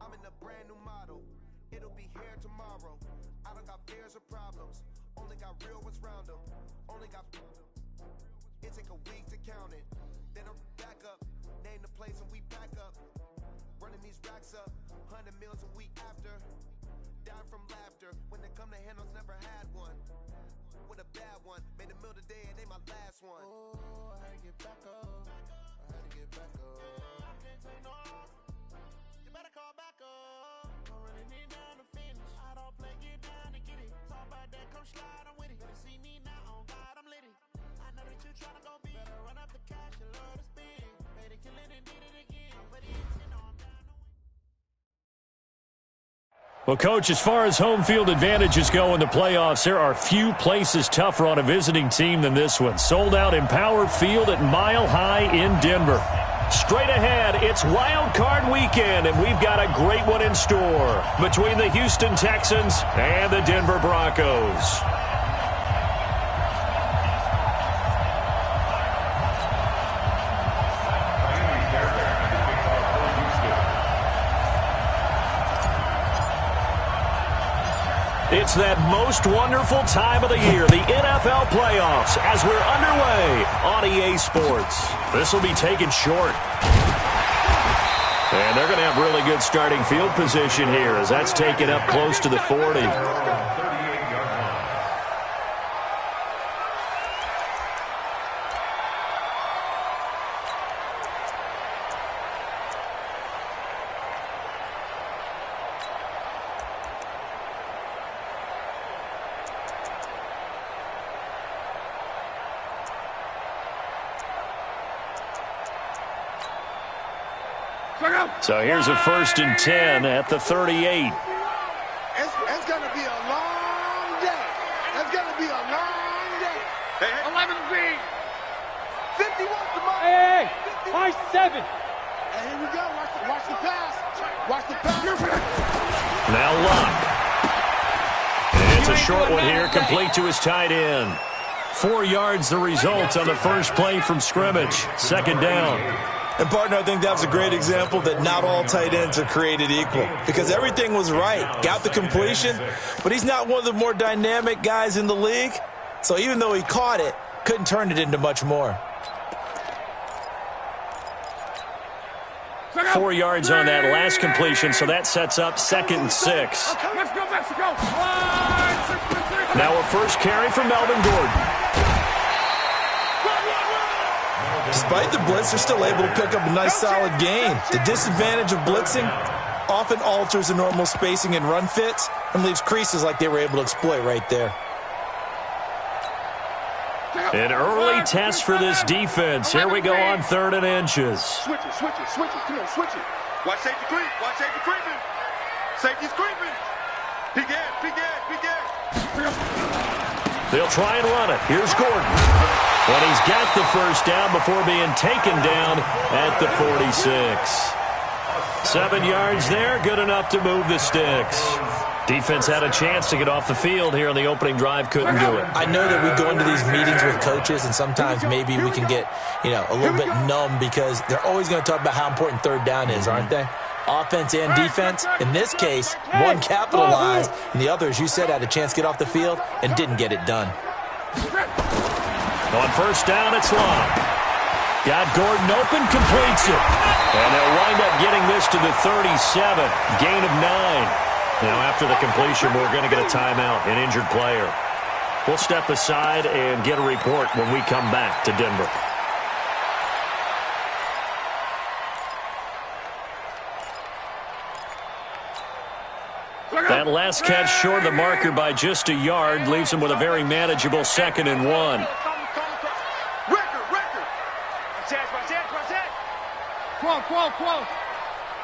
I'm in a brand new model. It'll be here tomorrow. I don't got fears or problems. Only got real ones round them. Only got. It take a week to count it. Then I back up. Name the place and we back up. Running these racks up. 100 meals a week after. Dying from laughter. When they come to handles, never had one. With a bad one. Made a meal today and they my last one. Oh, I had to get back up. I had to get back up. I can't take no off. You better call back up. I'm running it down to finish. I don't play, get down to get it. Talk about that, come slide, I'm with it. Better see me now, on God, I'm lit it. I know that you tryna go big. Better run up the cash, you love to spin. Made it, kill it, and did it again. But it's in on down to win. Well, Coach, as far as home field advantages go in the playoffs, there are few places tougher on a visiting team than this one. Sold out Empower Field at Mile High in Denver. Straight ahead, it's Wild Card Weekend, and we've got a great one in store between the Houston Texans and the Denver Broncos. It's that most wonderful time of the year, the NFL playoffs, as we're underway on EA Sports. This will be taken short. And they're going to have really good starting field position here as that's taken up close to the 40. So here's a 1st and 10 at the 38. It's going to be a long day. It's going to be a long day. 11B. 51 to my. Hey, high 7. And here we go. Watch the pass. Watch the pass. Now Luck. And it's a short one here, complete to his tight end. 4 yards the result on the first play from scrimmage. 2nd down. And, partner, I think that was a great example that not all tight ends are created equal because everything was right. Got the completion, but he's not one of the more dynamic guys in the league. So even though he caught it, couldn't turn it into much more. 4 yards on that last completion, so that sets up 2nd and 6. Let's go, Mexico. Now a first carry from Melvin Gordon. Despite the blitz, they're still able to pick up a nice, solid gain. The disadvantage of blitzing often alters the normal spacing and run fits and leaves creases like they were able to exploit right there. An early test for this defense. Here we go on 3rd and inches. Switch it. Come on, switch it. Watch safety creep. Watch safety creeping. Safety's creeping. Peek in. They'll try and run it. Here's Gordon. But he's got the first down before being taken down at the 46. 7 yards there, good enough to move the sticks. Defense had a chance to get off the field here on the opening drive, couldn't do it. I know that we go into these meetings with coaches, and sometimes maybe we can get, a little bit numb because they're always going to talk about how important 3rd down is, aren't they? Offense and defense. In this case, one capitalized, and the other, as you said, had a chance to get off the field and didn't get it done. On 1st down, it's Long. Got Gordon open, completes it. And they'll wind up getting this to the 37. Gain of 9. Now, after the completion, we're going to get a timeout, an injured player. We'll step aside and get a report when we come back to Denver. That last catch short of the marker by just a yard leaves him with a very manageable 2nd and 1. Record. Quo.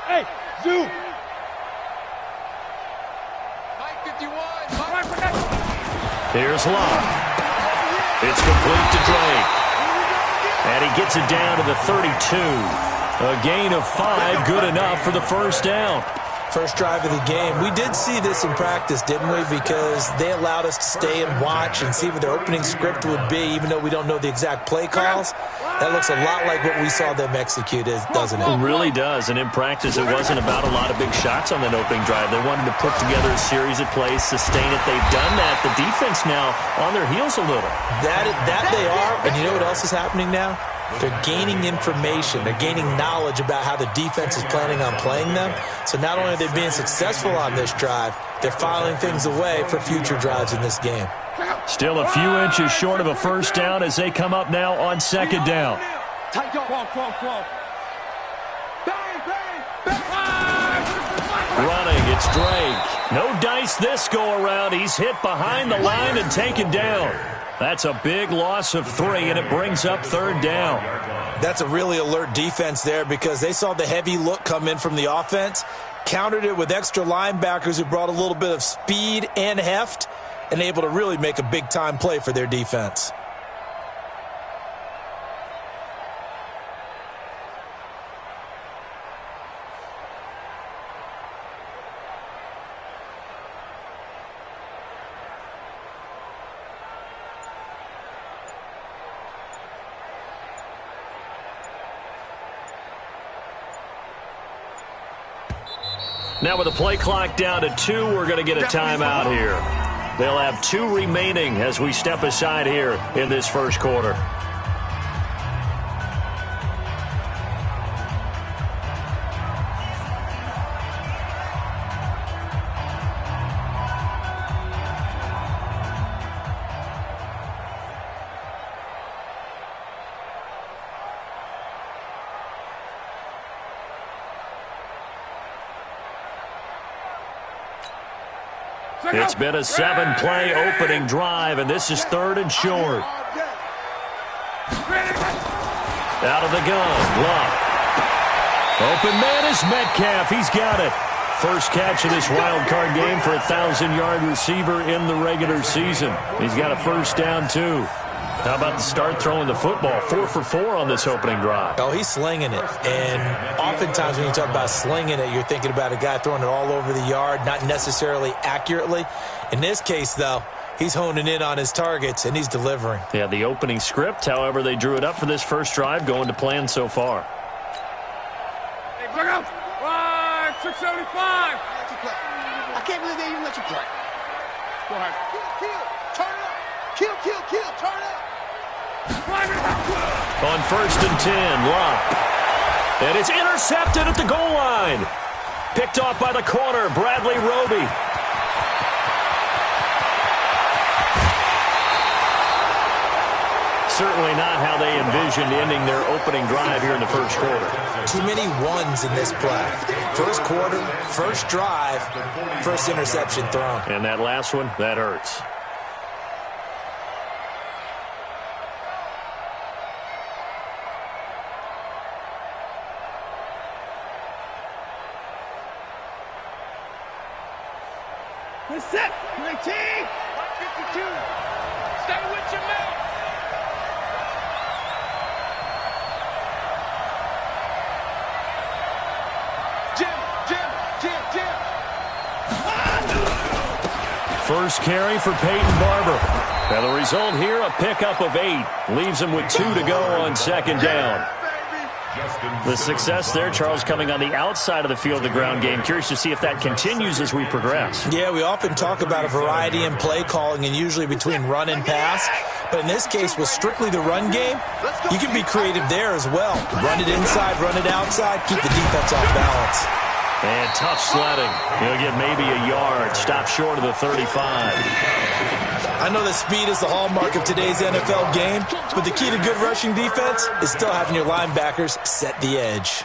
Hey, zoom. 951. Here's Love. It's complete to Drake. And he gets it down to the 32. A gain of 5, good enough for the first down. First drive of the game. We did see this in practice, didn't we? Because they allowed us to stay and watch and see what their opening script would be, even though we don't know the exact play calls. That looks a lot like what we saw them execute, doesn't it? It really does. And in practice, it wasn't about a lot of big shots on that opening drive. They wanted to put together a series of plays, sustain it. They've done that. The defense now on their heels a little. That they are. And you know what else is happening now? They're gaining information. They're gaining knowledge about how the defense is planning on playing them. So not only are they being successful on this drive, they're filing things away for future drives in this game. Still a few inches short of a first down as they come up now on second down. Running, it's Drake. No dice this go-around. He's hit behind the line and taken down. That's a big loss of 3, and it brings up third down. That's a really alert defense there because they saw the heavy look come in from the offense, countered it with extra linebackers who brought a little bit of speed and heft, and able to really make a big-time play for their defense. Now with the play clock down to 2, we're going to get a timeout here. They'll have 2 remaining as we step aside here in this first quarter. It's been a 7-play opening drive, and this is 3rd and short. Out of the gun, Luck. Open man is Metcalf. He's got it. First catch of this wild card game for a 1,000-yard receiver in the regular season. He's got a first down, too. How about the start throwing the football? 4 for 4 on this opening drive. Oh, he's slinging it. And oftentimes when you talk about slinging it, you're thinking about a guy throwing it all over the yard, not necessarily accurately. In this case, though, he's honing in on his targets, and he's delivering. Yeah, the opening script, however, they drew it up for this first drive, going to plan so far. Hey, look out! 675! I can't believe they even let you play. Go ahead. Kill, turn it up. Kill, turn it up. On 1st and 10, Luck. And it's intercepted at the goal line. Picked off by the corner, Bradley Roby. Certainly not how they envisioned ending their opening drive here in the first quarter. Too many ones in this play. First quarter, first drive, first interception thrown. And that last one, that hurts. We're set. 19. 152. Stay with your man. Jim. First carry for Peyton Barber. And the result here, a pickup of 8. Leaves him with 2 to go on second down. The success there, Charles, coming on the outside of the field, the ground game. Curious to see if that continues as we progress. Yeah, we often talk about a variety in play calling and usually between run and pass. But in this case, with strictly the run game, you can be creative there as well. Run it inside, run it outside, keep the defense off balance. And tough sledding. He'll get maybe a yard. Stop short of the 35. I know that speed is the hallmark of today's NFL game, but the key to good rushing defense is still having your linebackers set the edge.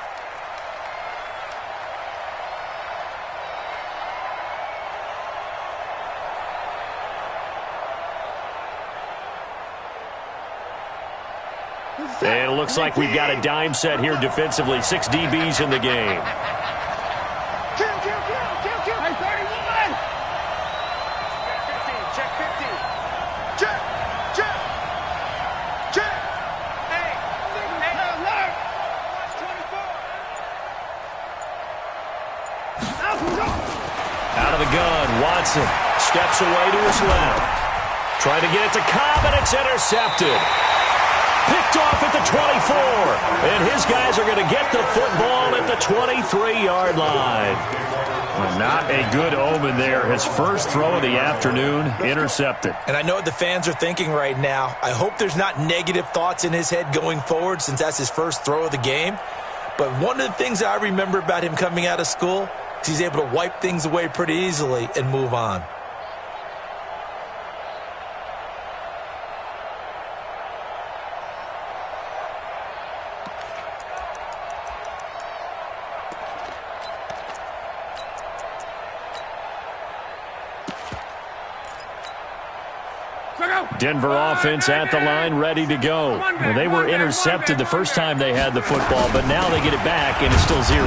And it looks like we've got a dime set here defensively. 6 DBs in the game. Kill. Hey, 31. Check 50. Check. Hey, alert. 24. Out of the gun, Watson steps away to his left. Trying to get it to Cobb, and it's intercepted. Picked off at the 24. And his guys are going to get the football at the 23-yard line. Well, not a good omen there. His first throw of the afternoon, intercepted. And I know what the fans are thinking right now. I hope there's not negative thoughts in his head going forward since that's his first throw of the game. But one of the things I remember about him coming out of school is he's able to wipe things away pretty easily and move on. Denver offense at the line, ready to go. Well, they were intercepted the first time they had the football, but now they get it back, and it's still 0-0.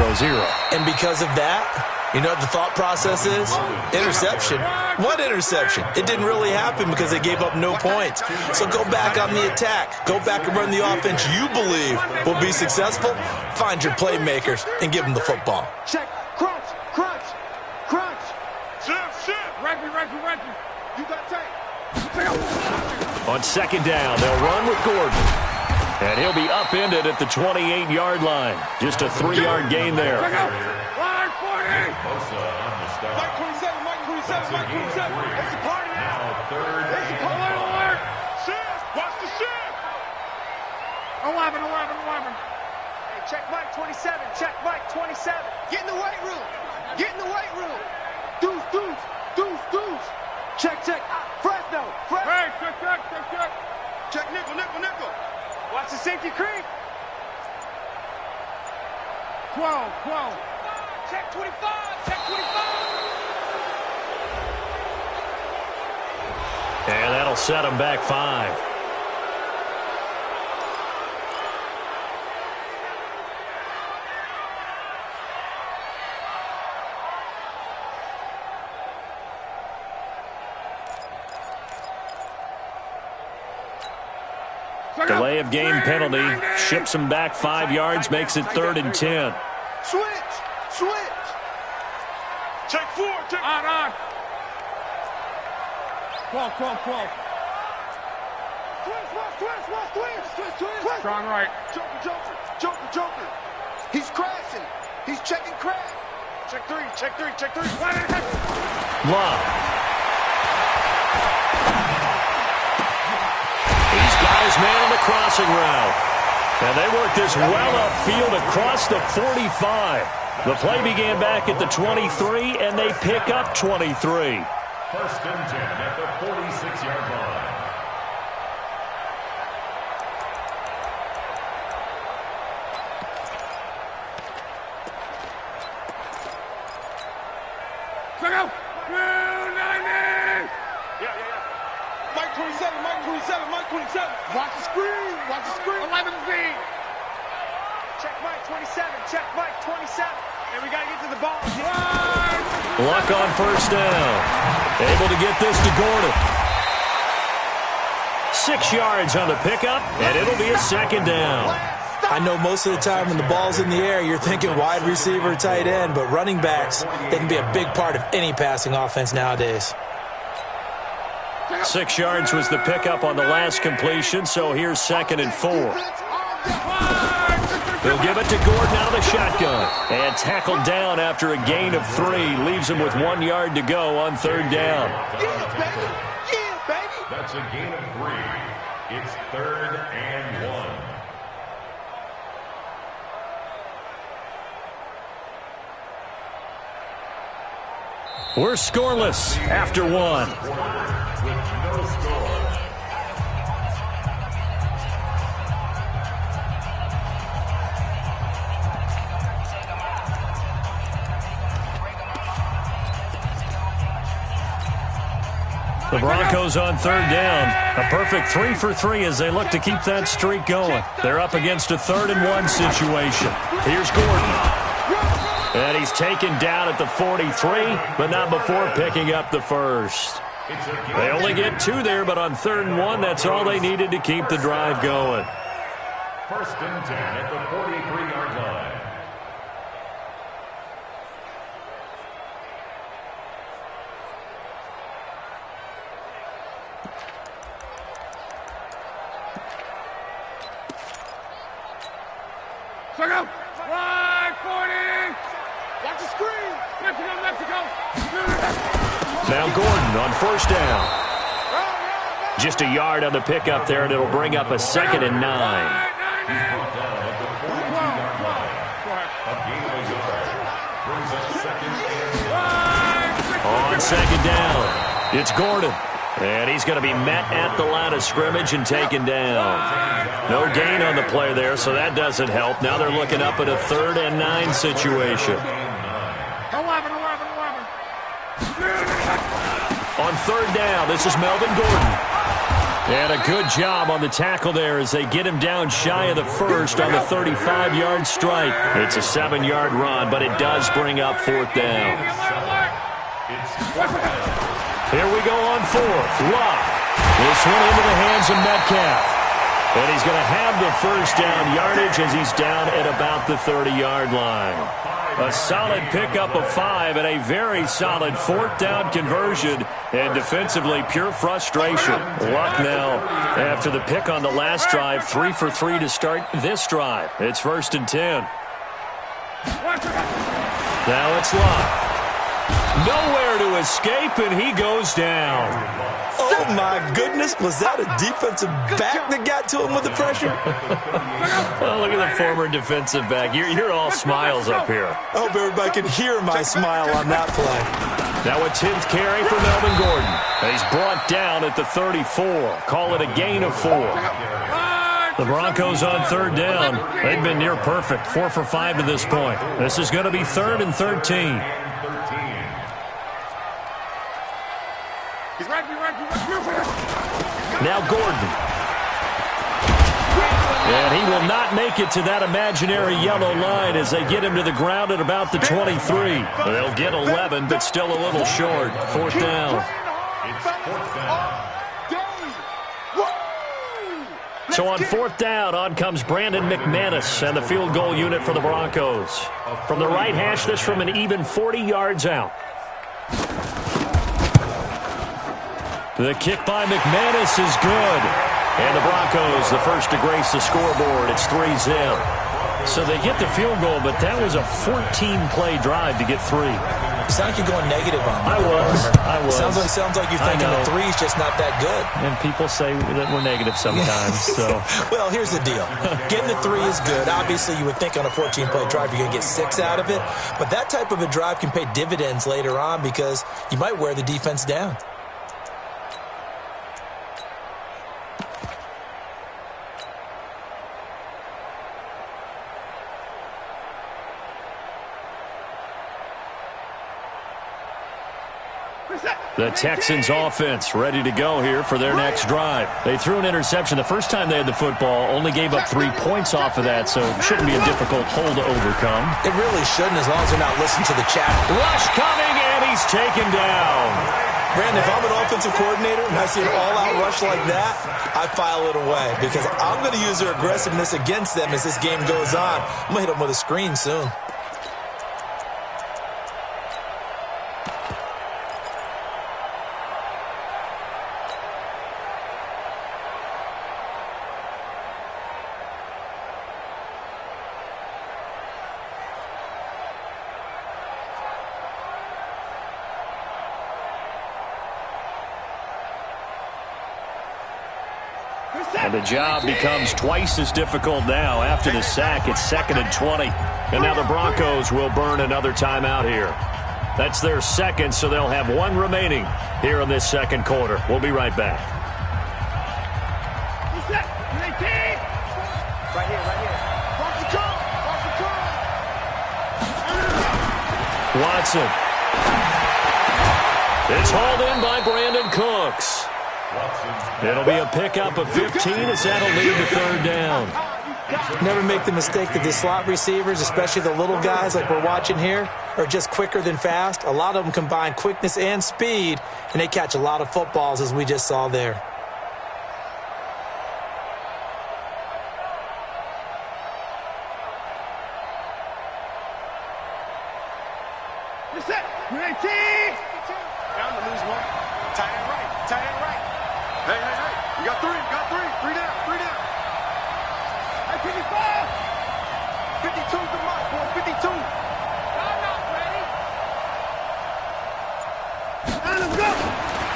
And because of that, you know what the thought process is? Interception. What interception? It didn't really happen because they gave up no points. So go back on the attack. Go back and run the offense you believe will be successful. Find your playmakers and give them the football. Check. Crunch. Crunch. Crunch. Shift. Ranky. You got tape. On second down, they'll run with Gordon. And he'll be upended at the 28-yard line. Just a 3-yard gain there. Line 40. Mike 27. It's a party now. It's a color alert. Shift. Watch the shift. 11. Hey, check Mike 27. Check Mike 27. Get in the weight room. Deuce. Check. Fresno. Hey, check. Check nickel. Watch the safety creep. 12. Check 25. And that'll set him back 5. Delay of game penalty. Ships him back 5 yards, makes it 3rd and 10. Switch. Check 4. On. 12. Twist. Strong right. Joker. He's crashing. He's checking crash. Check 3. Love. He's got his man on the crossing route. And they work this well upfield across the 45. The play began back at the 23, and they pick up 23. 1st and 10 at the 46-yard line. Go! Mike 27. Watch the screen. 11Z. Check Mike 27. And we got to get to the ball. Luck on first down. Able to get this to Gordon. 6 yards on the pickup, and it'll be a 2nd down. I know most of the time when the ball's in the air, you're thinking wide receiver, tight end, but running backs, they can be a big part of any passing offense nowadays. 6 yards was the pickup on the last completion, so here's 2nd and 4. They'll give it to Gordon out of the shotgun. And tackled down after a gain of 3. Leaves him with 1 yard to go on 3rd down. Yeah, baby. That's a gain of 3. It's 3rd and 1. We're scoreless after 1. With no score. The Broncos on 3rd down. A perfect 3 for 3 as they look to keep that streak going. They're up against a 3rd and 1 situation. Here's Gordon. And he's taken down at the 43, but not before picking up the first. They only get 2 there, but on 3rd and 1, that's all they needed to keep the drive going. 1st and 10 at the 43-yard line. Check out. Right, 40. Watch the screen. Mexico, Mexico. Now Gordon on first down. Just a yard on the pickup there, and it'll bring up a 2nd and 9. On 2nd down, it's Gordon. And he's going to be met at the line of scrimmage and taken down. No gain on the play there, so that doesn't help. Now they're looking up at a 3rd and 9 situation. 11. On 3rd down, this is Melvin Gordon. And a good job on the tackle there as they get him down shy of the first on the 35-yard strike. It's a 7-yard run, but it does bring up 4th down. Here we go on 4th. Love. This one into the hands of Metcalf. And he's going to have the first down yardage as he's down at about the 30-yard line. A solid pickup of 5 and a very solid 4th down conversion. And defensively, pure frustration. Luck now, after the pick on the last drive, 3 for 3 to start this drive. It's 1st and 10. Now it's Luck. Nowhere to escape, and he goes down. Oh, my goodness. Was that a defensive back that got to him with the pressure? Oh, look at the former defensive back. You're all smiles up here. I hope everybody can hear my smile on that play. Now a 10th carry for Melvin Gordon. And he's brought down at the 34. Call it a gain of 4. The Broncos on 3rd down. They've been near perfect, 4 for 5 to this point. This is going to be 3rd and 13. Now Gordon. And he will not make it to that imaginary yellow line as they get him to the ground at about the 23. They'll get 11, but still a little short. 4th down. So on 4th down, on comes Brandon McManus and the field goal unit for the Broncos. From the right hash, this from an even 40 yards out. The kick by McManus is good. And the Broncos, the first to grace the scoreboard. It's 3-zip. So they get the field goal, but that was a 14-play drive to get 3. You sound like you're going negative on me. I was. Sounds like you're thinking the 3's just not that good. And people say that we're negative sometimes. So, well, here's the deal. Getting the 3 is good. Obviously, you would think on a 14-play drive you're going to get 6 out of it. But that type of a drive can pay dividends later on because you might wear the defense down. The Texans offense ready to go here for their next drive. They threw an interception the first time they had the football, only gave up 3 points off of that, so it shouldn't be a difficult hole to overcome. It really shouldn't as long as they're not listening to the chat. Rush coming, and he's taken down. Brandon, if I'm an offensive coordinator and I see an all-out rush like that, I file it away because I'm going to use their aggressiveness against them as this game goes on. I'm going to hit them with a screen soon. And the job becomes twice as difficult now. After the sack, it's 2nd and 20. And now the Broncos will burn another timeout here. That's their second, so they'll have 1 remaining here in this second quarter. We'll be right back. Right here. Watson. It's hauled in by Brandon Cooks. It'll be a pickup of 15 as that'll lead to 3rd down. Never make the mistake that the slot receivers, especially the little guys like we're watching here, are just quicker than fast. A lot of them combine quickness and speed, and they catch a lot of footballs as we just saw there. Down to lose 1. Tight end right. Hey, hey, hey. You got three. You got three. Three down. Three down. Hey, 55. 52's the mark, boy. 52. I'm not ready. And let's go.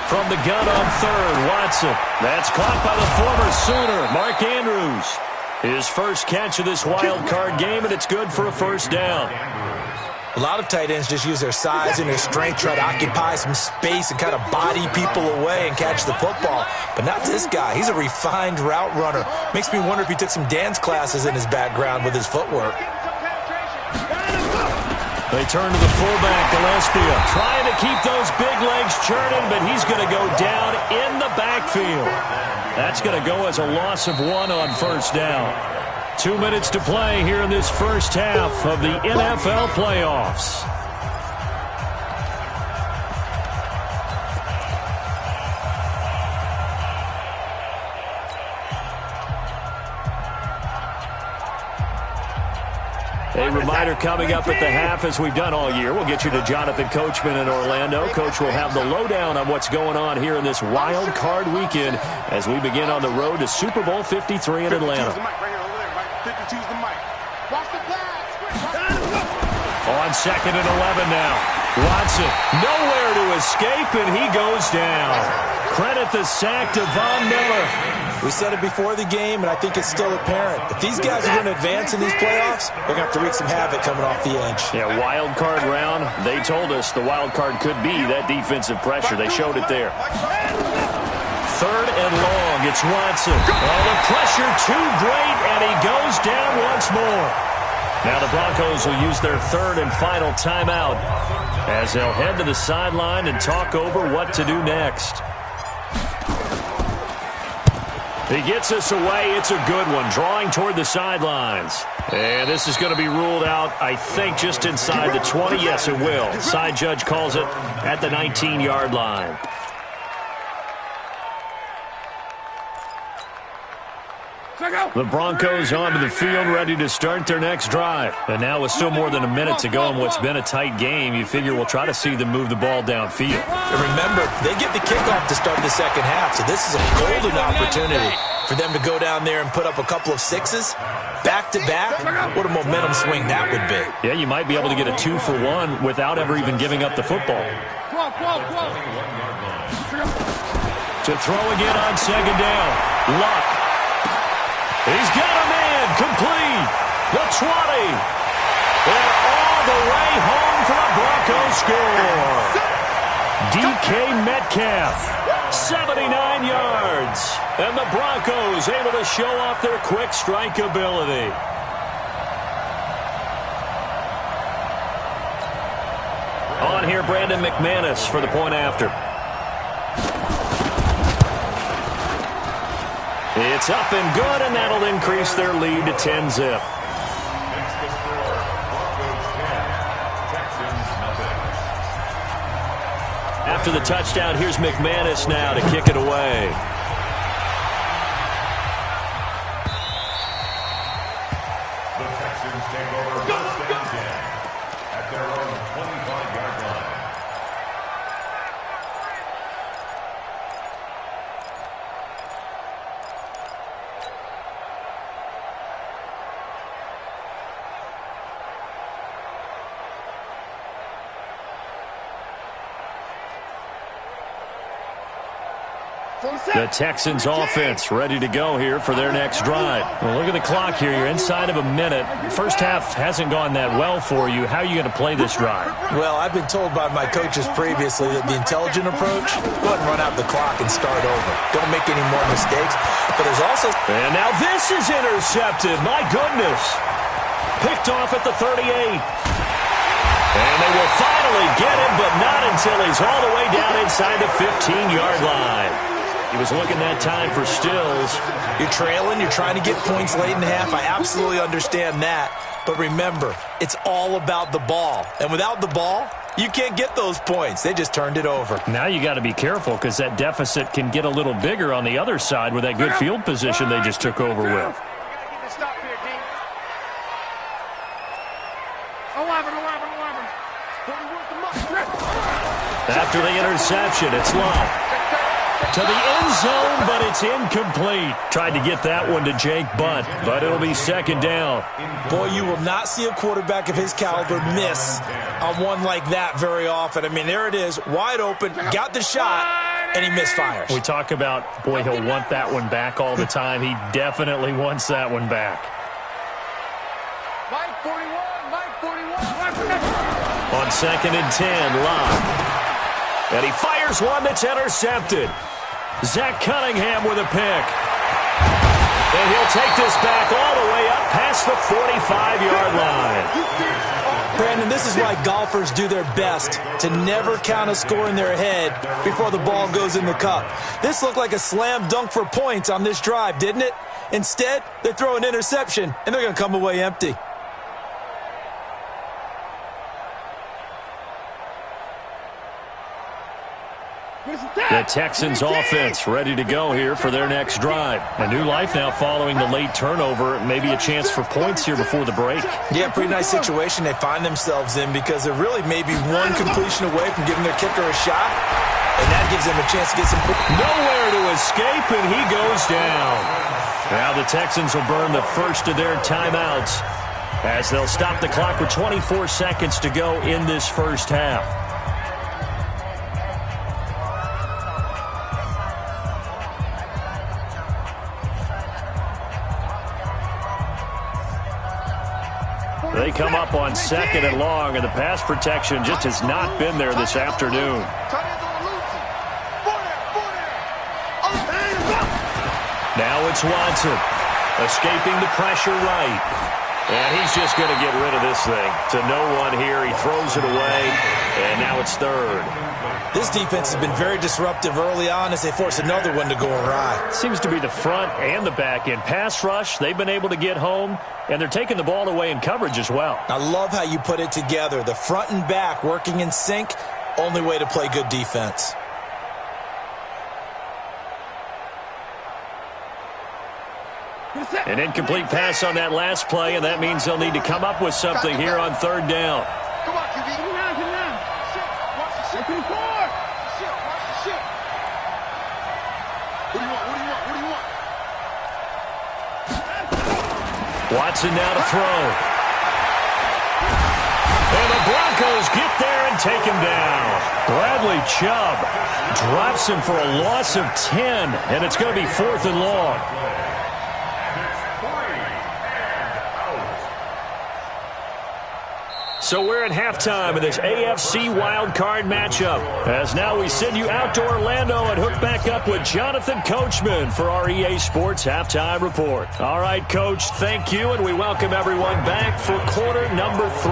From the gun on third, Watson. That's caught by the former Sooner, Mark Andrews. His first catch of this wild card game, and it's good for a first down. A lot of tight ends just use their size and their strength, try to occupy some space and kind of body people away and catch the football. But not this guy. He's a refined route runner. Makes me wonder if he took some dance classes in his background with his footwork. They turn to the fullback, Gillespie, trying to keep those big legs churning, but he's going to go down in the backfield. That's going to go as a loss of 1 on first down. 2 minutes to play here in this first half of the NFL playoffs. A reminder coming up at the half, as we've done all year. We'll get you to Jonathan Coachman in Orlando. Coach will have the lowdown on what's going on here in this wild card weekend as we begin on the road to Super Bowl 53 in Atlanta. 52's the mic. Watch the flag. On 2nd and 11 now. Watson nowhere to escape, and he goes down. Credit the sack to Von Miller. We said it before the game, and I think it's still apparent. If these guys are going to advance in these playoffs, they're going to have to wreak some havoc coming off the edge. Yeah, wild card round. They told us the wild card could be that defensive pressure. They showed it there. 3rd and long. It's Watson. Oh, the pressure too great, and he goes down once more. Now the Broncos will use their 3rd and final timeout as they'll head to the sideline and talk over what to do next. He gets us away. It's a good one, drawing toward the sidelines. And this is going to be ruled out, I think, just inside the 20. Yes, it will. Side judge calls it at the 19-yard line. The Broncos onto the field, ready to start their next drive. And now with still more than a minute to go in what's been a tight game, you figure we'll try to see them move the ball downfield. And remember, they get the kickoff to start the second half, so this is a golden opportunity for them to go down there and put up a couple of sixes back-to-back. What a momentum swing that would be. Yeah, you might be able to get a 2-for-1 without ever even giving up the football. To throw again on 2nd down. Luck. He's got a man, complete, the 20. They're all the way home for a Broncos score. DK Metcalf, 79 yards. And the Broncos able to show off their quick strike ability. On here, Brandon McManus for the point after. It's up and good, and that'll increase their lead to 10-zip. After the touchdown, here's McManus now to kick it away. The Texans take over first and 10 at their own 25-yard line. The Texans offense ready to go here for their next drive. Well, look at the clock here. You're inside of a minute. First half hasn't gone that well for you. How are you going to play this drive? Well, I've been told by my coaches previously that the intelligent approach, go ahead and run out the clock and start over. Don't make any more mistakes. But there's also... And now this is intercepted. My goodness. Picked off at the 38. And they will finally get him, but not until he's all the way down inside the 15-yard line. He was looking that time for Stills. You're trailing. You're trying to get points late in the half. I absolutely understand that. But remember, it's all about the ball. And without the ball, you can't get those points. They just turned it over. Now you got to be careful because that deficit can get a little bigger on the other side with that good field position they just took over with. After the interception, it's Love. To the end zone, but it's incomplete. Tried to get that one to Jake Butt, but it'll be second down. Boy, you will not see a quarterback of his caliber miss on one like that very often. I mean, there it is, wide open, got the shot, and he misfires. We talk about, boy, he'll want that one back all the time. He definitely wants that one back. Mike 41, Mike 41. On 2nd and 10, Locke. And he fires one that's intercepted. Zach Cunningham with a pick. And he'll take this back all the way up past the 45-yard line. Brandon, this is why golfers do their best to never count a score in their head before the ball goes in the cup. This looked like a slam dunk for points on this drive, didn't it? Instead, they throw an interception, and they're going to come away empty. The Texans offense ready to go here for their next drive. A new life now following the late turnover. Maybe a chance for points here before the break. Yeah, pretty nice situation they find themselves in because they're really maybe one completion away from giving their kicker a shot. And that gives them a chance to get some points. Nowhere to escape, and he goes down. Now the Texans will burn the first of their timeouts as they'll stop the clock with 24 seconds to go in this first half. They come up on 2nd and long, and the pass protection just has not been there this afternoon. Now it's Watson, escaping the pressure right. And he's just going to get rid of this thing. To no one here, he throws it away, and now it's 3rd. This defense has been very disruptive early on as they force another one to go awry. Seems to be the front and the back end. Pass rush, they've been able to get home, and they're taking the ball away in coverage as well. I love how you put it together. The front and back working in sync, only way to play good defense. An incomplete pass on that last play, and that means they'll need to come up with something here on 3rd down. Come on, QB. Come on. Watch the shit. Watch the shit. What do you want? Watson now to throw. And the Broncos get there and take him down. Bradley Chubb drops him for a loss of 10, and it's going to be 4th and long. So we're at halftime of this AFC wildcard matchup. As now we send you out to Orlando and hook back up with Jonathan Coachman for our EA Sports Halftime Report. All right, Coach, thank you, and we welcome everyone back for quarter number 3.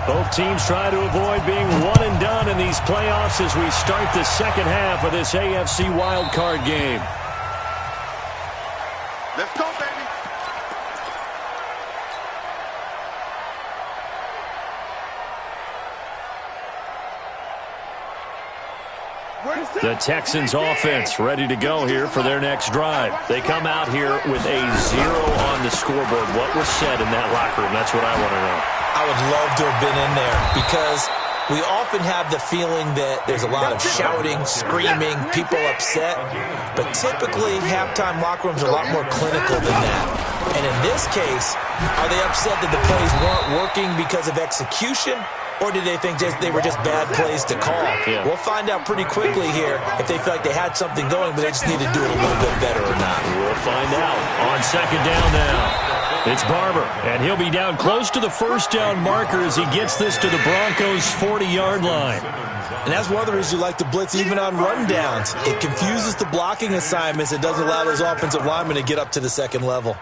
Both teams try to avoid being one and done in these playoffs as we start the second half of this AFC wildcard game. Let's go, baby. The Texans offense ready to go here for their next drive. They come out here with a 0 on the scoreboard. What was said in that locker room? That's what I want to know. I would love to have been in there because we often have the feeling that there's a lot of shouting, screaming, people upset. But typically, halftime locker rooms are a lot more clinical than that. And in this case, are they upset that the plays weren't working because of execution? Or did they think they were just bad plays to call? Yeah. We'll find out pretty quickly here if they feel like they had something going, but they just need to do it a little bit better or not. We'll find out. On 2nd down now, it's Barber, and he'll be down close to the first down marker as he gets this to the Broncos' 40-yard line. And that's one of the reasons you like to blitz even on rundowns. It confuses the blocking assignments. It doesn't allow those offensive linemen to get up to the second level.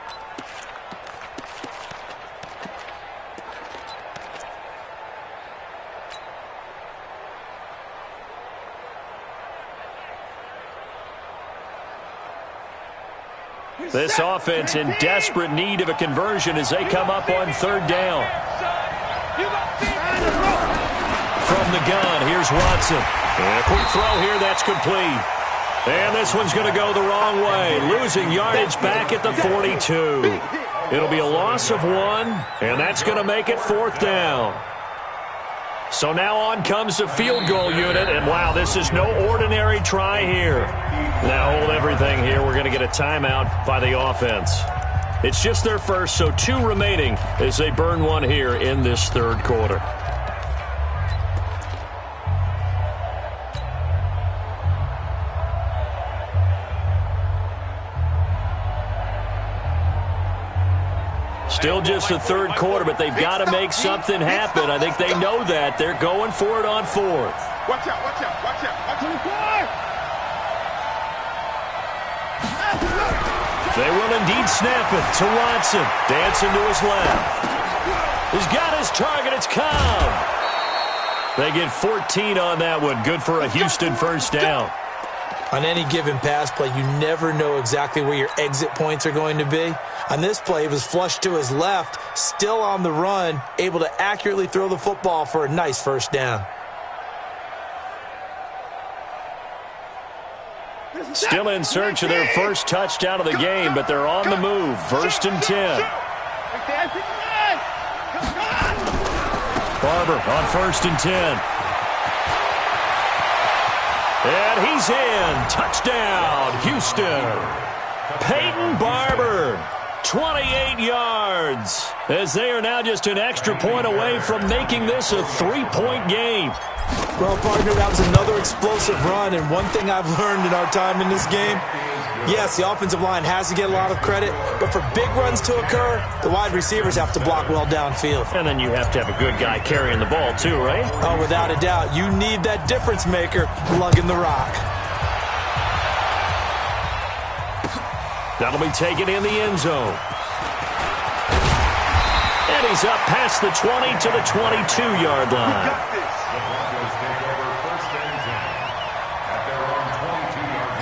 This offense in desperate need of a conversion as they come up on 3rd down. From the gun, here's Watson. And a quick throw here, that's complete. And this one's going to go the wrong way, losing yardage back at the 42. It'll be a loss of 1, and that's going to make it 4th down. So now on comes the field goal unit, and wow, this is no ordinary try here. Now hold everything here. We're going to get a timeout by the offense. It's just their first, so 2 remaining as they burn one here in this third quarter. Still just the third quarter, but they've got to make something happen. I think they know that. They're going for it on 4th. Watch out, watch out, watch out. They will indeed snap it to Watson. Dancing to his left. He's got his target. It's Cobb. They get 14 on that one. Good for a Houston first down. On any given pass play, you never know exactly where your exit points are going to be. On this play, it was flushed to his left, still on the run, able to accurately throw the football for a nice first down. Still in search of their first touchdown of the game, but they're on the move. 1st and 10. Barber on 1st and 10. And he's in. Touchdown, Houston. Peyton Barber, 28 yards, as they are now just an extra point away from making this a 3-point game. Well, partner, that was another explosive run, and one thing I've learned in our time in this game, yes, the offensive line has to get a lot of credit, but for big runs to occur, the wide receivers have to block well downfield. And then you have to have a good guy carrying the ball too, right? Oh, without a doubt. You need that difference maker lugging the rock. That'll be taken in the end zone. And he's up past the 20 to the 22-yard line. The Broncos take over 1st and 10 at their own 22-yard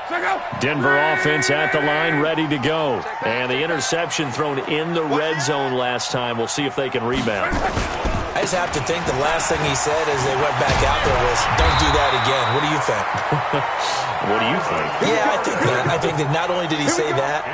line. Denver offense at the line, ready to go. And the interception thrown in the red zone last time. We'll see if they can rebound. I just have to think the last thing he said as they went back out there was, don't do that again. What do you think? What do you think? Yeah, I think that not only did he say that,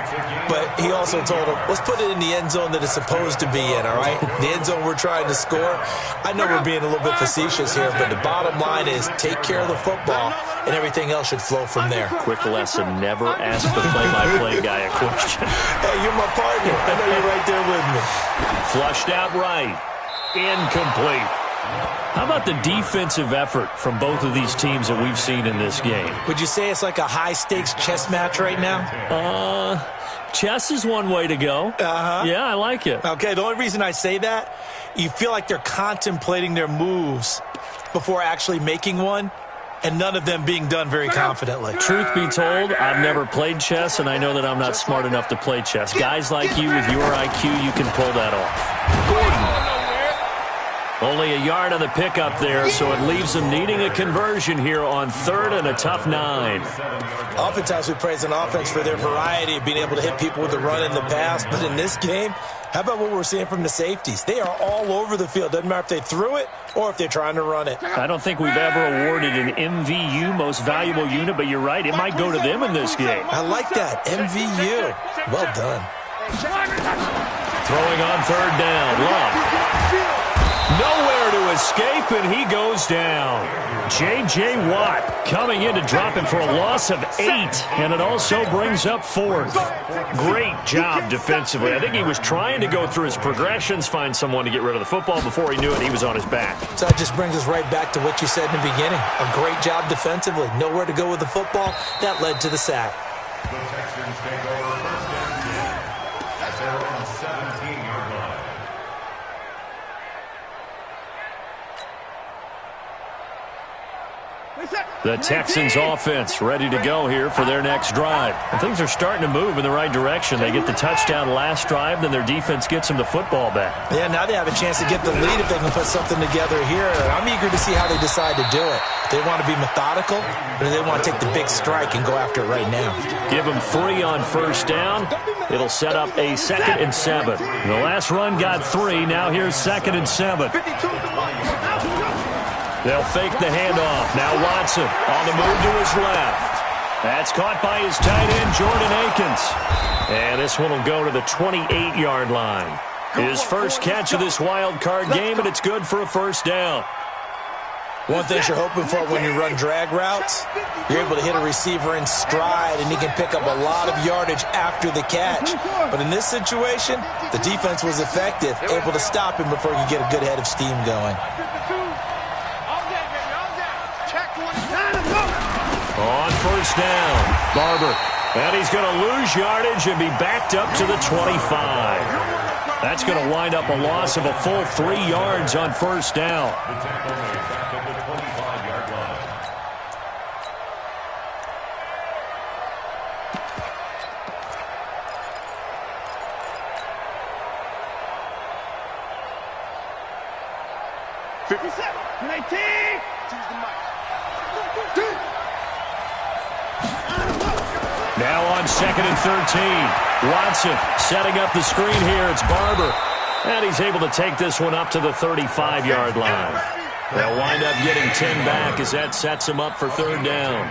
but he also told him, let's put it in the end zone that it's supposed to be in, all right? The end zone we're trying to score. I know we're being a little bit facetious here, but the bottom line is take care of the football, and everything else should flow from there. Quick lesson, never ask the play-by-play guy a question. Hey, you're my partner. I know you're right there with me. Flushed out right. Incomplete. How about the defensive effort from both of these teams that we've seen in this game? Would you say it's like a high-stakes chess match right now? Chess is one way to go. Yeah, I like it. Okay, the only reason I say that, you feel like they're contemplating their moves before actually making one, and none of them being done very confidently. Truth be told, I've never played chess, and I know that I'm not smart enough to play chess. Guys like you with your IQ, you can pull that off. Gordon. Only a yard on the pickup there, so it leaves them needing a conversion here on 3rd and a tough 9. Oftentimes we praise an offense for their variety of being able to hit people with the run in the pass, but in this game, how about what we're seeing from the safeties? They are all over the field. Doesn't matter if they threw it or if they're trying to run it. I don't think we've ever awarded an MVU, most valuable unit, but you're right, it might go to them in this game. I like that, MVU. Well done. Throwing on 3rd down, Love. Nowhere to escape, and he goes down. J.J. Watt coming in to drop him for a loss of 8, and it also brings up 4th. Great job defensively. I think he was trying to go through his progressions, find someone to get rid of the football. Before he knew it, he was on his back. So that just brings us right back to what you said in the beginning. A great job defensively. Nowhere to go with the football. That led to the sack. The Texans take over 1st and 10 at their own 17-yard line. The Texans offense ready to go here for their next drive. And things are starting to move in the right direction. They get the touchdown last drive, then their defense gets them the football back. Yeah, now they have a chance to get the lead if they can put something together here. I'm eager to see how they decide to do it. They want to be methodical, or do they want to take the big strike and go after it right now? Give them 3 on 1st down. It'll set up a 2nd and 7. The last run got 3. Now here's 2nd and 7. They'll fake the handoff. Now Watson on the move to his left. That's caught by his tight end, Jordan Akins. And this one will go to the 28-yard line. His first catch of this wild card game, and it's good for a first down. One thing you're hoping for when you run drag routes, you're able to hit a receiver in stride, and he can pick up a lot of yardage after the catch. But in this situation, the defense was effective, able to stop him before he could get a good head of steam going. On first down, Barber. And he's going to lose yardage and be backed up to the 25. That's going to wind up a loss of a full 3 yards on first down. The tackle made back at the 25-yard line. Now on 2nd and 13. Watson setting up the screen here. It's Barber. And he's able to take this one up to the 35-yard line. They'll wind up getting 10 back as that sets him up for third down.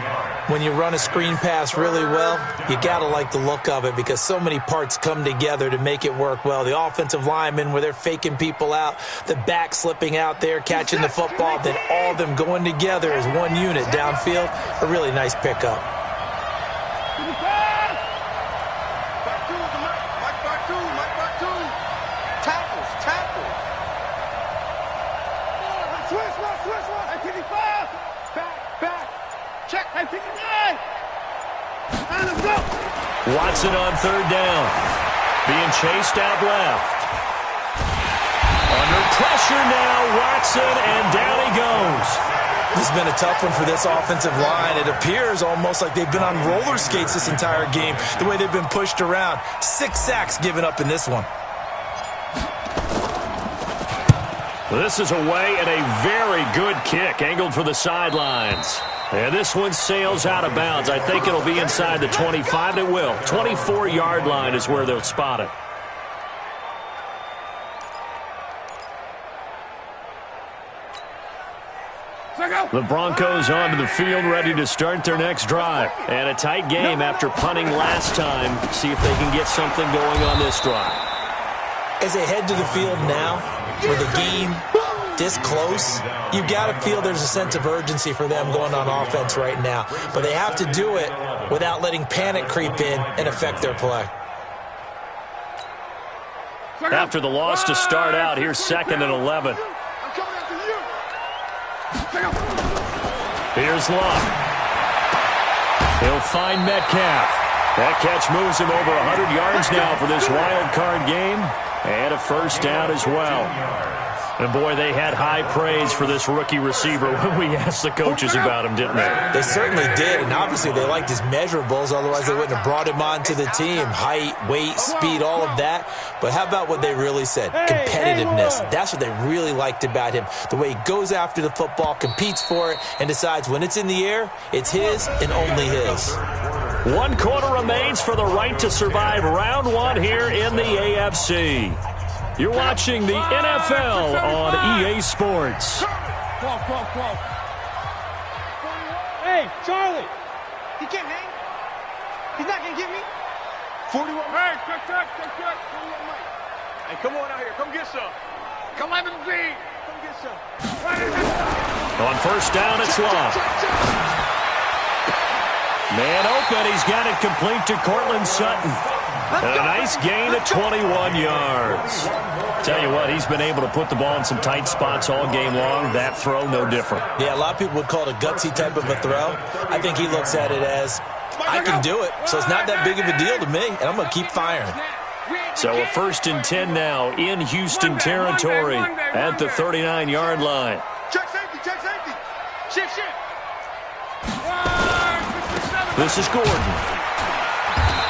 When you run a screen pass really well, you got to like the look of it because so many parts come together to make it work well. The offensive linemen, where they're faking people out, the back slipping out there, catching the football, then all of them going together as one unit downfield. A really nice pickup. Watson on third down. Being chased out left. Under pressure now, Watson, and down he goes. This has been a tough one for this offensive line. It appears almost like they've been on roller skates this entire game, the way they've been pushed around. 6 sacks given up in this one. This is away and a very good kick, angled for the sidelines. And this one sails out of bounds. I think it'll be inside the 25. It will. 24-yard line is where they'll spot it. The Broncos onto the field, ready to start their next drive. And a tight game after punting last time. See if they can get something going on this drive. As they head to the field now, for the game this close, you got to feel there's a sense of urgency for them going on offense right now. But they have to do it without letting panic creep in and affect their play. After the loss to start out, here's 2nd and 11. Here's Love. He'll find Metcalf. That catch moves him over 100 yards now for this wild card game. And a first down as well. And, boy, they had high praise for this rookie receiver when we asked the coaches about him, didn't they? They certainly did, and obviously they liked his measurables. Otherwise, they wouldn't have brought him onto the team. Height, weight, speed, all of that. But how about what they really said? Competitiveness. That's what they really liked about him. The way he goes after the football, competes for it, and decides when it's in the air, it's his and only his. 1 quarter remains for the right to survive round 1 here in the AFC. You're watching the NFL on EA Sports. Hey, Charlie. He can't hang. He's not going to get me. 41. Hey, check. 41 Mike. Hey, come on out here. Come get some. Come 11B. Come get some. On first down, it's Love. Man open. He's got it complete to Cortland Sutton. And a nice gain of 21 yards. Tell you what, he's been able to put the ball in some tight spots all game long. That throw, no different. Yeah, a lot of people would call it a gutsy type of a throw. I think he looks at it as, I can do it, so it's not that big of a deal to me, and I'm going to keep firing. So a 1st and 10 now in Houston territory at the 39-yard line. Check safety, check safety. Shift. This is Gordon.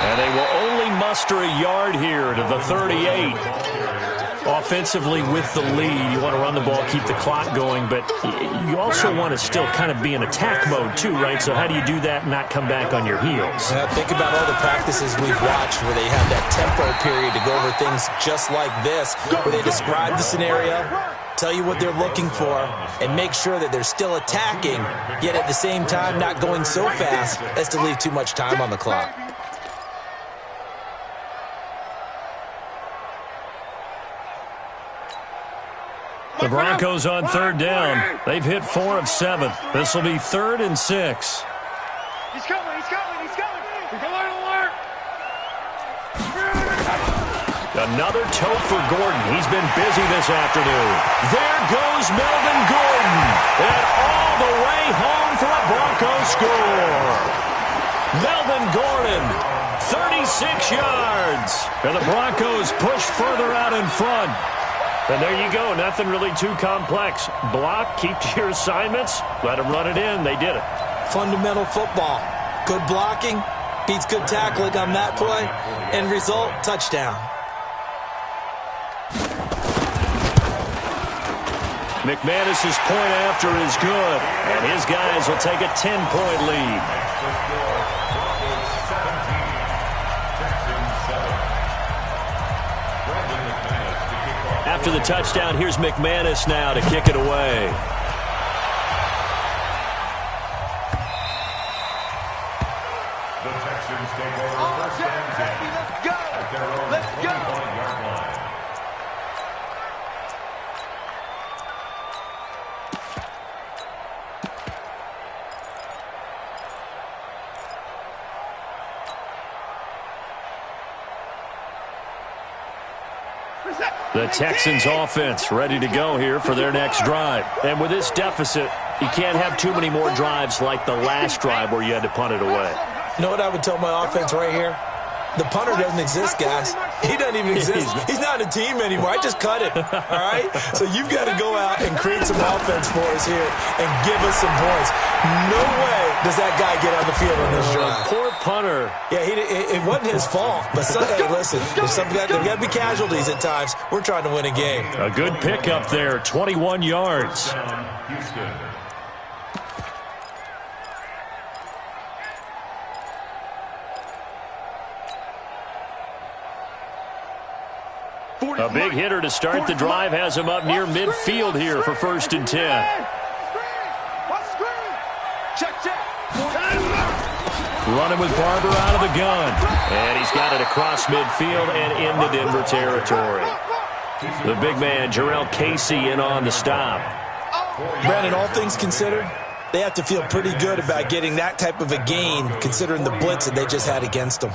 And they will only muster a yard here to the 38. Offensively with the lead, you want to run the ball, keep the clock going, but you also want to still kind of be in attack mode too, right? So how do you do that and not come back on your heels? Yeah, think about all the practices we've watched where they have that tempo period to go over things just like this, where they describe the scenario, tell you what they're looking for, and make sure that they're still attacking, yet at the same time not going so fast as to leave too much time on the clock. The Broncos on third down. They've hit 4 of 7. This will be 3rd and 6. He's coming, he's coming, he's coming. Alert, alert. Another tote for Gordon. He's been busy this afternoon. There goes Melvin Gordon. And all the way home for a Broncos score. Melvin Gordon, 36 yards. And the Broncos push further out in front. And there you go. Nothing really too complex. Block, keep to your assignments, let them run it in. They did it. Fundamental football. Good blocking beats good tackling on that play. End result, touchdown. McManus's point after is good. And his guys will take a 10-point lead. After the touchdown, here's McManus now to kick it away. The Texans take over first and 10. Let's go. At their own Let's go. 25-yard line. The Texans offense ready to go here for their next drive. And with this deficit, you can't have too many more drives like the last drive where you had to punt it away. You know what I would tell my offense right here? The punter doesn't exist, guys. He doesn't even exist. He's not a team anymore. I just cut him, all right? So you've got to go out and create some offense for us here and give us some points. No way does that guy get on the field on this drive. Poor punter. Yeah, it wasn't his fault. But, hey, listen, there's got to be casualties at times. We're trying to win a game. A good pickup there, 21 yards. Houston. A big hitter to start the drive has him up near midfield here for 1st and 10. Check, check. Running with Barber out of the gun. And he's got it across midfield and into Denver territory. The big man, Jarrell Casey, in on the stop. Brandon, all things considered, they have to feel pretty good about getting that type of a gain considering the blitz that they just had against them.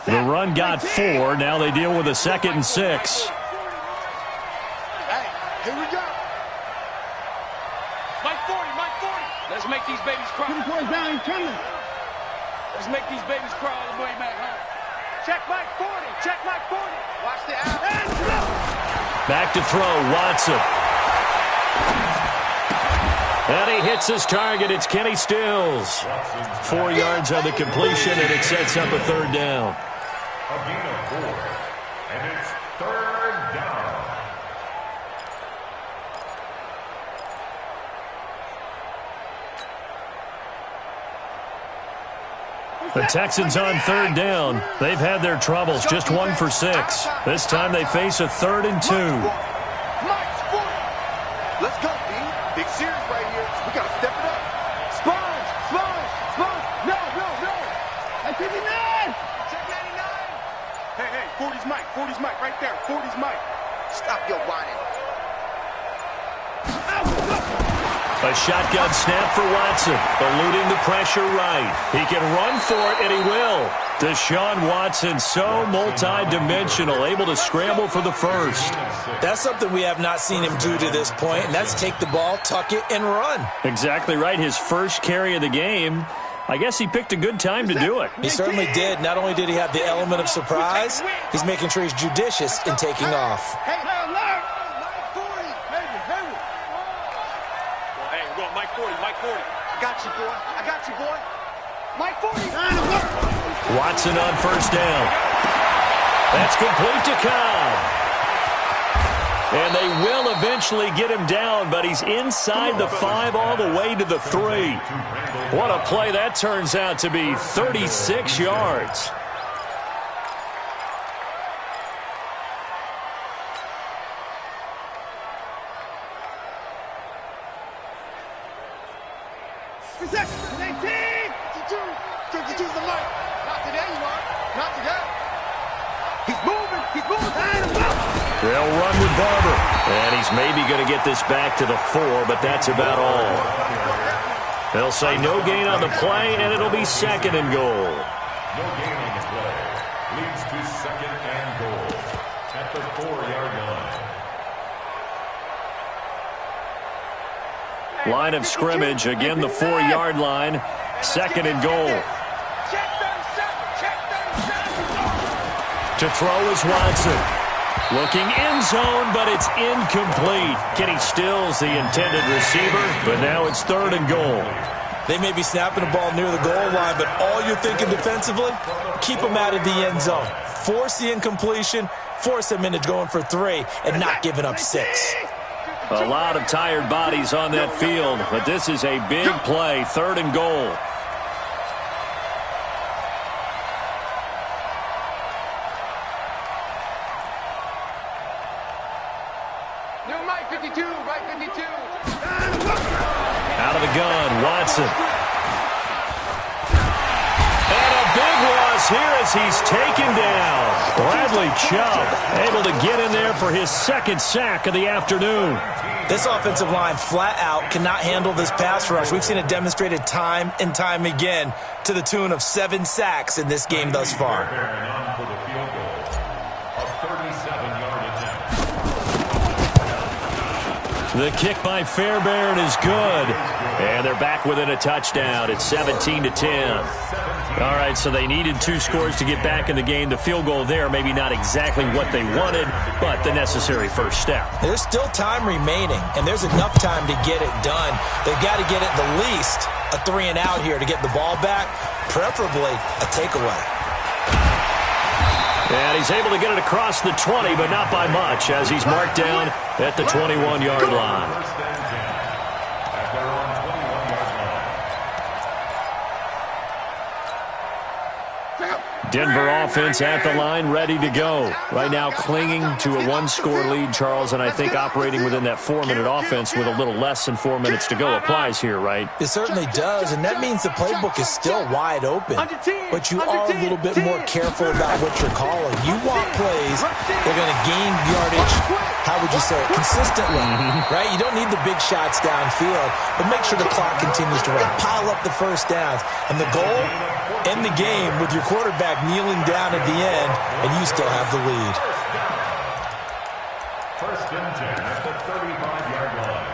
The run got 4. Now they deal with a 2nd and 6. Hey, here we go. Mike 40, Mike 40. Let's make these babies cry. Let's make these babies cry all the way back home. Check Mike 40. Check Mike 40. Watch the out. Back to throw, Watson. And he hits his target. It's Kenny Stills. 4 yards on the completion, and it sets up a 3rd down. A gain of 4. And it's 3rd down. The Texans on 3rd down. They've had their troubles, just 1 for 6. This time they face a 3rd and 2. Let's go, B. Big series right here. We got to step it up. Sponge. No. That's 59. Check 99. Hey, 40's Mike. 40's Mike right there. 40's Mike. Stop your whining. A shotgun snap for Watson, eluding the pressure right. He can run for it, and he will. Deshaun Watson, so multi-dimensional, able to scramble for the first. That's something we have not seen him do to this point, and that's take the ball, tuck it, and run. Exactly right. His first carry of the game. I guess he picked a good time to do it. He certainly did. Not only did he have the element of surprise, he's making sure he's judicious in taking off. Hey, alert! Hey, we're going Mike 40, Mike 40. I got you, boy. Mike 40. Watson on 1st down. That's complete to Cobb. And they will eventually get him down, but he's inside the 5 all the way to the 3. What a play that turns out to be, 36 yards. They'll run with Barber. And he's maybe going to get this back to the 4, but that's about all. They'll say no gain on the play, and it'll be 2nd and goal. No gain on the play. Leads to 2nd and goal at the 4-yard line. Line of scrimmage, again the 4-yard line. 2nd and goal. To throw is Watson. Looking end zone, but it's incomplete. Kenny Stills, the intended receiver, but now it's 3rd and goal. They may be snapping the ball near the goal line, but all you're thinking defensively, keep them out of the end zone. Force the incompletion, force them into going for 3, and not giving up 6. A lot of tired bodies on that field, but this is a big play, 3rd and goal. Out of the gun, Watson. And a big loss here as he's taken down. Bradley Chubb able to get in there for his 2nd sack of the afternoon. This offensive line flat out cannot handle this pass rush. We've seen it demonstrated time and time again to the tune of 7 sacks in this game thus far. The kick by Fairbairn is good. And they're back within a touchdown. It's 17-10. All right, so they needed 2 scores to get back in the game. The field goal there, maybe not exactly what they wanted, but the necessary first step. There's still time remaining, and there's enough time to get it done. They've got to get at the least a 3 and out here to get the ball back, preferably a takeaway. And he's able to get it across the 20, but not by much, as he's marked down at the 21-yard line. Denver offense at the line, ready to go. Right now clinging to a 1-score lead, Charles, and I think operating within that 4-minute offense with a little less than 4 minutes to go applies here, right? It certainly does, and that means the playbook is still wide open. But you are a little bit more careful about what you're calling. You want plays that are going to gain yardage, how would you say it, consistently, right? You don't need the big shots downfield, but make sure the clock continues to run. Pile up the first downs. And the goal, end the game with your quarterback kneeling down at the end, and you still have the lead. 1st and 10 at the 35-yard line.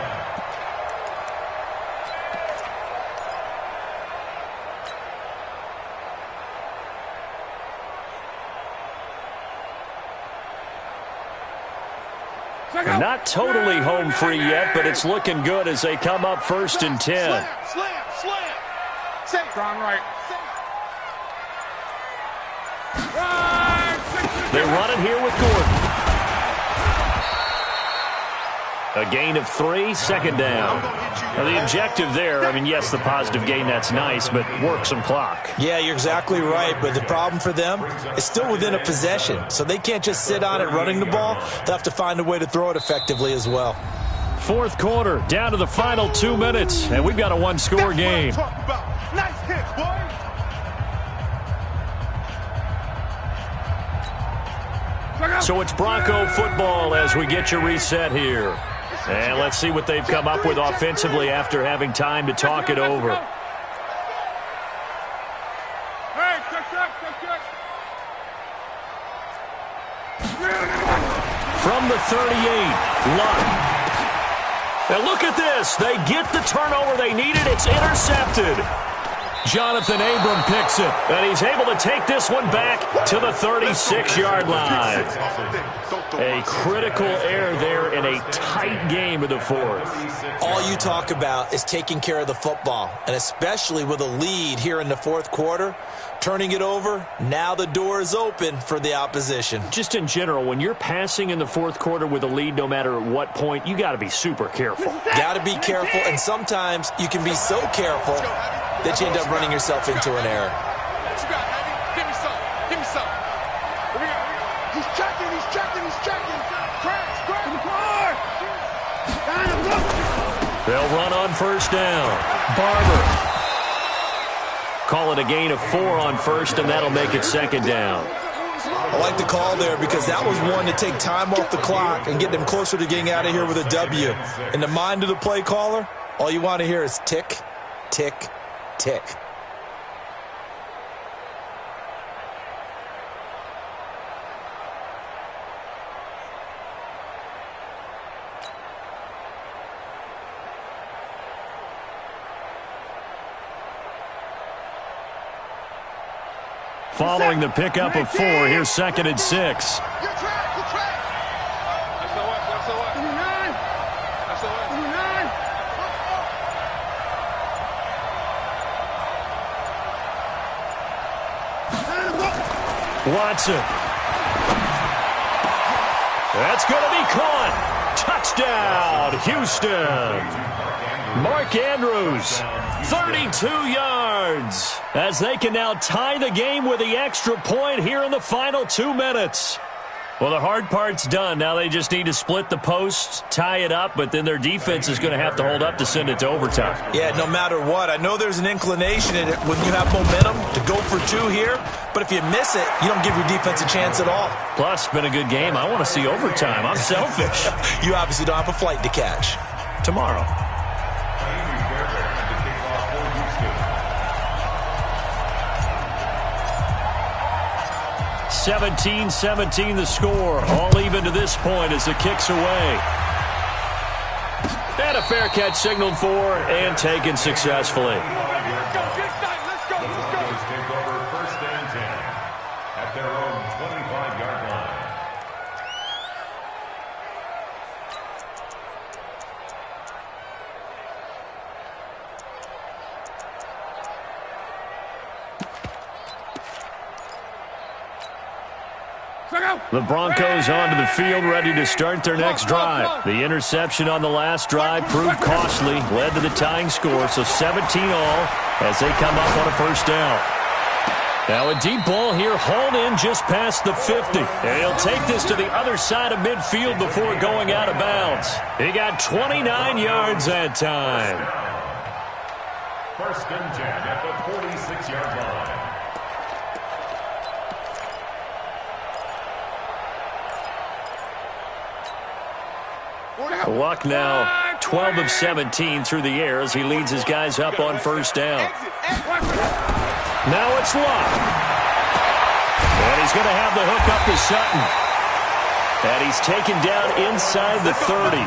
Not totally home free yet, but it's looking good as they come up 1st and 10. Slam. Strong right. They run it here with Gordon. A gain of 3, 2nd down. Now the objective there, I mean, yes, the positive gain, that's nice, but work some clock. Yeah, you're exactly right, but the problem for them is still within a possession, so they can't just sit on it running the ball. They'll have to find a way to throw it effectively as well. 4th quarter, down to the final 2 minutes, and we've got a 1-score game. Nice hit, boy. So it's Bronco football as we get you reset here. And let's see what they've come up with offensively after having time to talk it over. From the 38, Luck. And look at this. They get the turnover they needed. It's intercepted. Jonathan Abram picks it, and he's able to take this one back to the 36-yard line. A critical error there in a tight game of the fourth. All you talk about is taking care of the football, and especially with a lead here in the fourth quarter, turning it over, now the door is open for the opposition. Just in general, when you're passing in the fourth quarter with a lead, no matter at what point, you got to be super careful. Got to be careful, and sometimes you can be so careful that you end up running yourself into an error. What you got, Heavy? Give me some. Give me some. Here we go. He's checking. Crash. They'll run on first down. Barber. Call it a gain of 4 on first, and that'll make it second down. I like the call there because that was one to take time off the clock and get them closer to getting out of here with a W. In the mind of the play caller, all you want to hear is tick, tick, tick. Following the pickup of 4, here's second and 6. That's the what? Watson. That's going to be caught. Touchdown, Houston. Mark Andrews, 32 yards, as they can now tie the game with the extra point here in the final 2 minutes. Well, the hard part's done. Now they just need to split the posts, tie it up, but then their defense is going to have to hold up to send it to overtime. Yeah, no matter what. I know there's an inclination in it when you have momentum to go for 2 here, but if you miss it, you don't give your defense a chance at all. Plus, it's been a good game. I want to see overtime. I'm selfish. You obviously don't have a flight to catch. Tomorrow. 17-17 the score. All even to this point as the kick's away. And a fair catch signaled for and taken successfully. Let's go. Take over first and 10 at their own 25-yard line. The Broncos onto the field, ready to start their next drive. The interception on the last drive proved costly, led to the tying score, so 17 all as they come up on a first down. Now a deep ball here, hauled in just past the 50. And he'll take this to the other side of midfield before going out of bounds. He got 29 yards that time. First and 10 at the 46-yard line. Luck now 12 of 17 through the air as he leads his guys up on first down. Now it's Luck. And he's going to have the hook up to Sutton. And he's taken down inside the 30.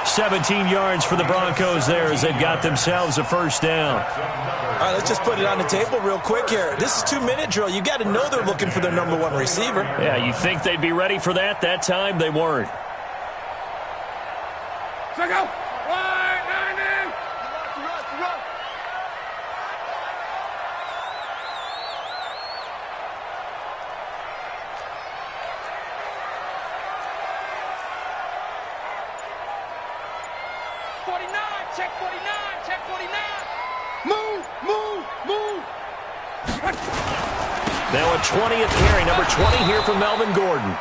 17 yards for the Broncos there as they've got themselves a first down. All right, let's just put it on the table real quick here. This is 2-minute drill. You got to know they're looking for their number 1 receiver. Yeah, you think they'd be ready for that? That time they weren't. Check out. 1-9. 49. Check 49. Check 49. Move. Now a 20th carry, number 20 here for Melvin Gordon.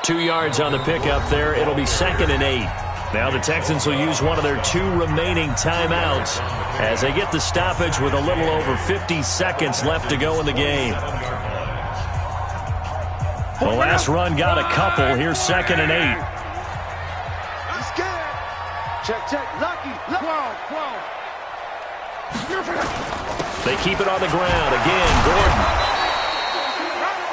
2 yards on the pickup there. It'll be second and 8. Now the Texans will use one of their 2 remaining timeouts as they get the stoppage with a little over 50 seconds left to go in the game. The last run got a couple. Here's second and 8. He's scared. Check. Lucky. They keep it on the ground. Again, Gordon.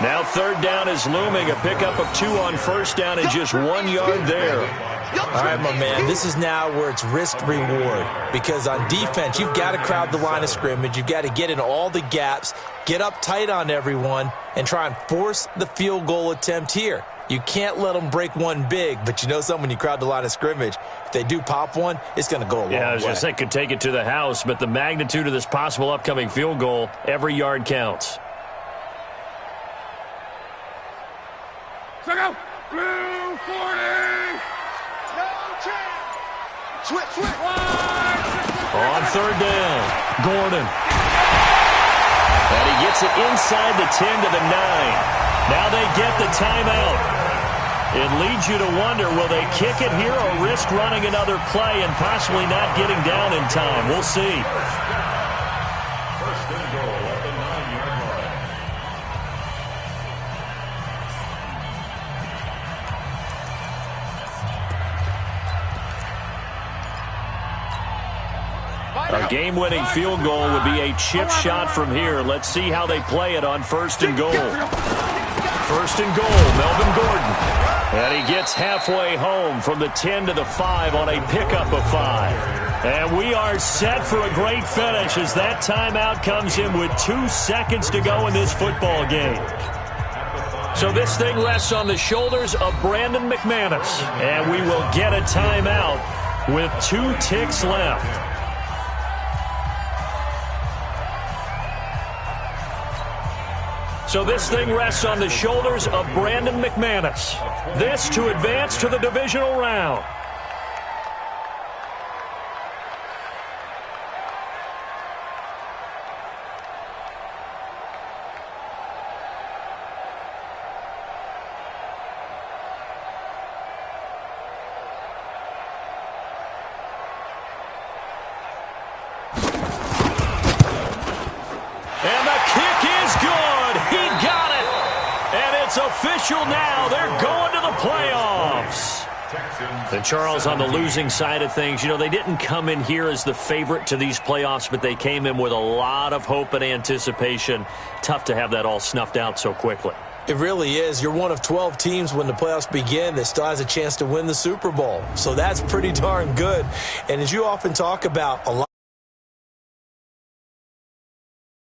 Now third down is looming. A pickup of 2 on first down and just 1 yard there. All right, my man, this is now where it's risk-reward, because on defense, you've got to crowd the line of scrimmage. You've got to get in all the gaps, get up tight on everyone, and try and force the field goal attempt here. You can't let them break one big, but you know something, when you crowd the line of scrimmage, if they do pop one, it's going to go a long way. Yeah, I was going to say, could take it to the house, but the magnitude of this possible upcoming field goal, every yard counts. Check out. Blue 40. No chance. Switch. On third down, Gordon. And he gets it inside the 10 to the 9. Now they get the timeout. It leads you to wonder, will they kick it here or risk running another play and possibly not getting down in time? We'll see. First and goal at the 9-yard line. A game-winning field goal would be a chip shot from here. Let's see how they play it on first and goal. First and goal, Melvin Gordon. And he gets halfway home from the 10 to the 5 on a pickup of 5. And we are set for a great finish as that timeout comes in with 2 seconds to go in this football game. So this thing rests on the shoulders of Brandon McManus. And we will get a timeout with 2 ticks left. So this thing rests on the shoulders of Brandon McManus. This to advance to the divisional round. And the kick is good. He got it. And it's official now. They're going to the playoffs. And Charles, on the losing side of things, you know, they didn't come in here as the favorite to these playoffs, but they came in with a lot of hope and anticipation. Tough to have that all snuffed out so quickly. It really is. You're one of 12 teams when the playoffs begin that still has a chance to win the Super Bowl. So that's pretty darn good. And as you often talk about, a lot